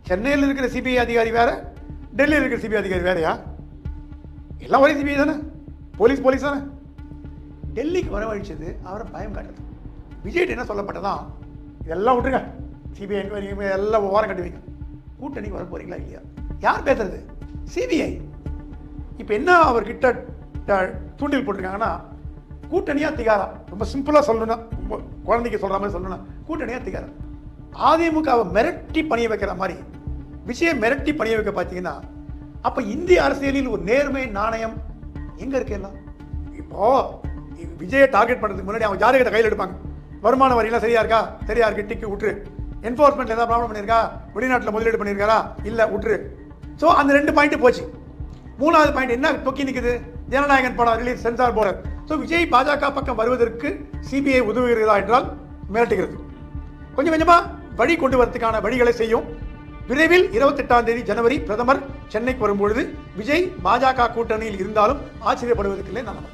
சென்னையில் இருக்கிற சிபிஐ அதிகாரி வேற, டெல்லியில் இருக்கிற சிபிஐ அதிகாரி வேறையா? எல்லாம் ஒரே சிபிஐ தானே, போலீஸ் தானே. டெல்லிக்கு வரவழைச்சது அவரை பயம் காட்டுது. விஜய்ட்டு என்ன சொல்லப்பட்டதான், இதெல்லாம் விட்டுருங்க, சிபிஐ என்கொயரி எல்லாம் ஓரம் கட்டுவீங்க, கூட்டணிக்கு வர போறீங்களா இல்லையா? யார் பேசுறது? சிபிஐ. இப்போ என்ன அவர்கிட்ட தூண்டில் போட்டிருக்காங்கன்னா, கூட்டணியா திகாரா. ரொம்ப சிம்பிளாக சொல்லணும்னா, ரொம்ப குழந்தைக்கு சொல்கிற மாதிரி சொல்லணும்னா, கூட்டணியா திகாரா. அதிமுகவை மிரட்டி பணிய வைக்கிற மாதிரி விஷயம் மிரட்டி பணிய வைக்க பார்த்தீங்கன்னா, அப்போ இந்திய அரசியலில் ஒரு நேர்மை நாணயம் எங்கே இருக்கு? எல்லாம் இப்போ விஜயை டார்கெட் பண்ணுறதுக்கு முன்னாடி அவங்க ஜாதகத்தை கையில் எடுப்பாங்க. வருமான வரியெல்லாம் சரியா இருக்கா? சரியா இருக்கு, டிக்கு விட்டுரு. என்ஃபோர்ஸ்மெண்ட் ஏதாவது ப்ராப்ளம் பண்ணியிருக்கா? வெளிநாட்டில் முதலீடு பண்ணியிருக்காரா? இல்லை, விட்டுரு. ஸோ அந்த 2 பாயிண்ட் போச்சு. 3வது பாயிண்ட் என்ன தொக்கி நிற்குது? ஜனநாயகன் படம் release, censor board. So Vijay பாஜக பக்கம் வருவதற்கு சிபிஐ உதவுகிறதா என்றால் மிரட்டுகிறது. கொஞ்சம் கொஞ்சமாக வழி கொண்டு வரதுக்கான வழிகளை செய்யும். விரைவில் 28ஆம் தேதி ஜனவரி பிரதமர் சென்னைக்கு வரும்பொழுது விஜய் பாஜக கூட்டணியில் இருந்தாலும் ஆச்சரியப்படுவதற்கு இல்லை. நான்